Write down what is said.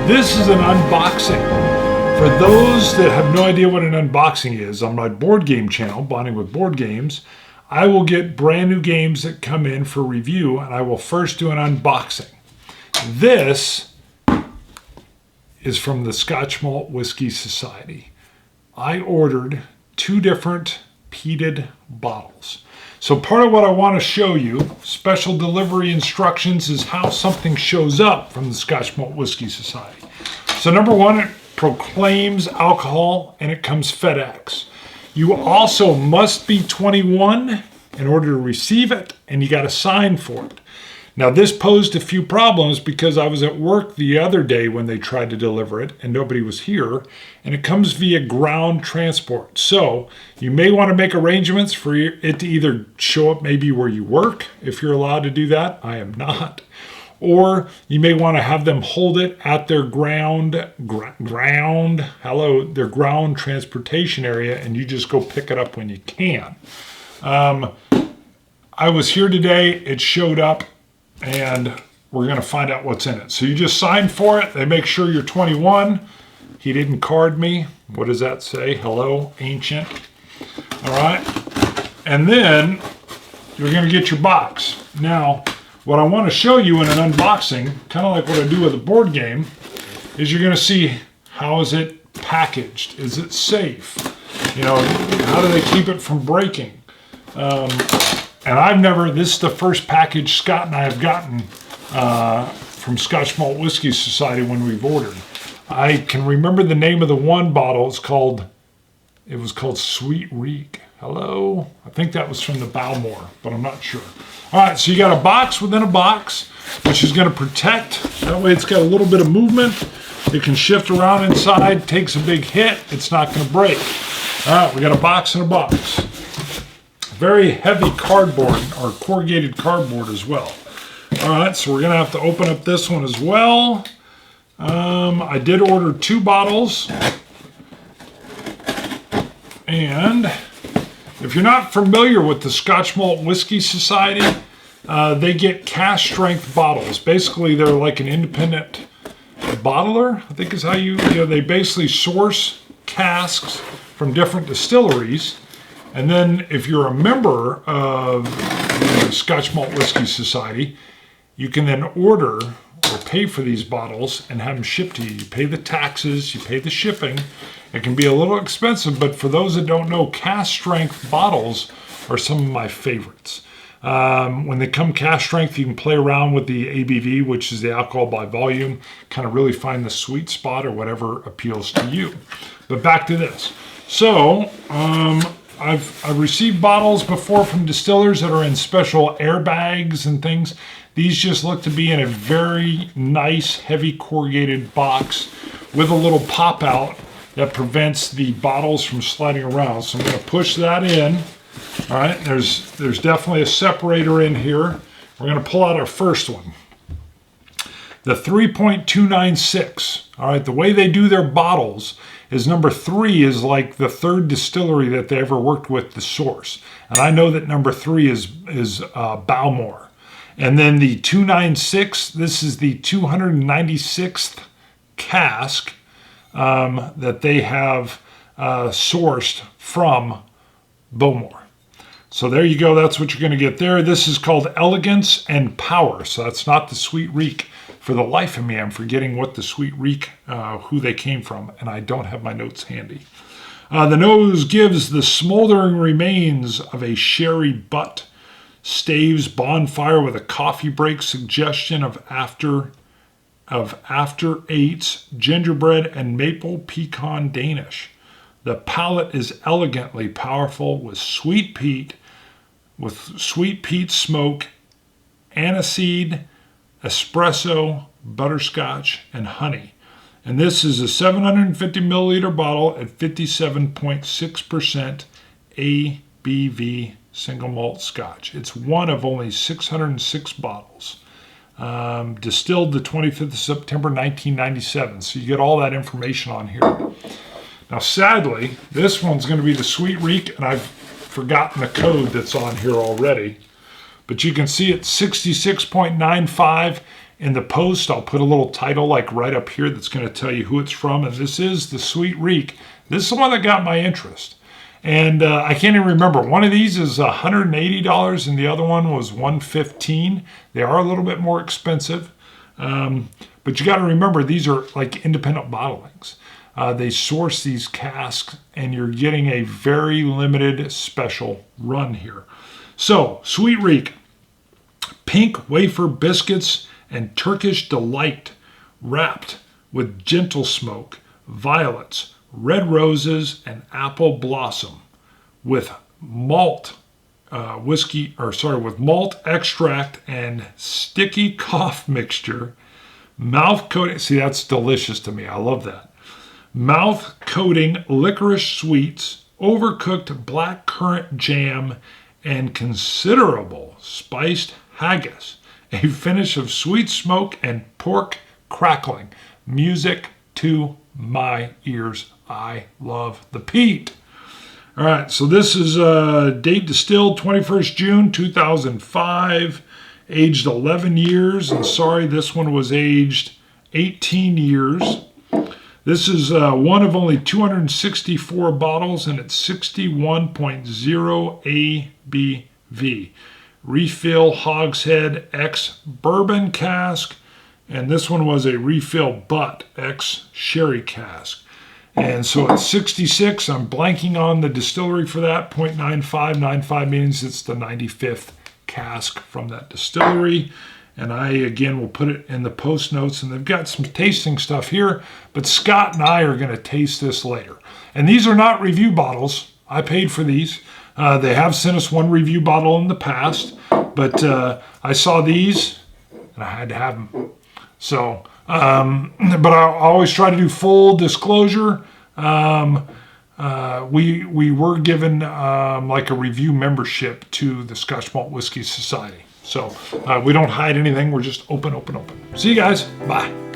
This is an unboxing. For those that have no idea what an unboxing is, on my board game channel, Bonding with Board Games, I will get brand new games that come in for review, and I will first do an unboxing. This is from the Scotch Malt Whisky Society. I ordered 2 different peated bottles. So part of what I want to show you, special delivery instructions, is how something shows up from the Scotch Malt Whisky Society. So number 1, it proclaims alcohol and it comes FedEx. You also must be 21 in order to receive it, and you got to sign for it. Now this posed a few problems because I was at work the other day when they tried to deliver it and nobody was here, and it comes via ground transport. So you may want to make arrangements for it to either show up maybe where you work, if you're allowed to do that. I am not. Or you may want to have them hold it at their ground transportation area, and you just go pick it up when you can. I was here today, it showed up, and we're going to find out what's in it. So you just sign for it. They make sure you're 21. He didn't card me. What does that say? Hello, ancient. All right. And then you're going to get your box. Now, what I want to show you in an unboxing, kind of like what I do with a board game, is you're going to see how is it packaged? Is it safe? You know, how do they keep it from breaking? And this is the first package Scott and I have gotten from Scotch Malt Whisky Society when we've ordered. I can remember the name of the one bottle. It was called Sweet Reek. Hello? I think that was from the Bowmore, but I'm not sure. All right, so you got a box within a box, which is going to protect. That way it's got a little bit of movement. It can shift around inside, takes a big hit. It's not going to break. All right, we got a box in a box. Very heavy cardboard, or corrugated cardboard as well. All right, so we're going to have to open up this one as well. I did order 2 bottles. And if you're not familiar with the Scotch Malt Whisky Society, they get cask strength bottles. Basically, they're like an independent bottler, I think is how they basically source casks from different distilleries. And then if you're a member of the Scotch Malt Whisky Society, you can then order or pay for these bottles and have them shipped to you. You pay the taxes, you pay the shipping. It can be a little expensive, but for those that don't know, cask strength bottles are some of my favorites. When they come cask strength, you can play around with the ABV, which is the alcohol by volume, kind of really find the sweet spot or whatever appeals to you. But back to this. So, I've received bottles before from distillers that are in special airbags and things. These just look to be in a very nice, heavy corrugated box with a little pop out that prevents the bottles from sliding around. So I'm going to push that in. All right, there's definitely a separator in here. We're going to pull out our first one. The 3.296. All right, the way they do their bottles is number 3 is like the 3rd distillery that they ever worked with to source. And I know that number 3 is Bowmore. And then the 296, this is the 296th cask that they have sourced from Bowmore. So there you go, that's what you're going to get there. This is called Elegance and Power, so that's not the Sweet Reek. For the life of me, I'm forgetting what the Sweet Reek, who they came from, and I don't have my notes handy. The nose gives the smoldering remains of a sherry butt, staves bonfire with a coffee break suggestion of after eights, gingerbread, and maple pecan Danish. The palate is elegantly powerful with sweet peat smoke, aniseed, espresso, butterscotch, and honey. And this is a 750 milliliter bottle at 57.6% ABV single malt scotch. It's one of only 606 bottles. Distilled the 25th of September 1997. So you get all that information on here. Now sadly, this one's going to be the Sweet Reek, and I've forgotten the code that's on here already. But you can see it's 66.95, In the post, I'll put a little title like right up here that's going to tell you who it's from. And this is the Sweet Reek. This is the one that got my interest. And I can't even remember. One of these is $180 and the other one was $115. They are a little bit more expensive. But you got to remember, these are like independent bottlings. They source these casks and you're getting a very limited special run here. So, Sweet Reek, pink wafer biscuits and Turkish delight wrapped with gentle smoke, violets, red roses, and apple blossom with malt with malt extract and sticky cough mixture, mouth coating. See, that's delicious to me. I love that. Mouth coating licorice sweets, overcooked black currant jam, and considerable spiced haggis. A finish of sweet smoke and pork crackling. Music to my ears. I love the peat. All right, so this is date distilled 21st June 2005, aged 11 years. And sorry, this one was aged 18 years. This is one of only 264 bottles, and it's 61.0 ABV. Refill hogshead X bourbon cask, and this one was a refill butt X sherry cask. And so it's 66. I'm blanking on the distillery for that. 0.95. 95 means it's the 95th cask from that distillery. And I, again, will put it in the post notes. And they've got some tasting stuff here. But Scott and I are going to taste this later. And these are not review bottles. I paid for these. They have sent us one review bottle in the past. But I saw these, and I had to have them. So, but I always try to do full disclosure. We were given like a review membership to the Scotch Malt Whisky Society. So we don't hide anything. We're just open. See you guys. Bye.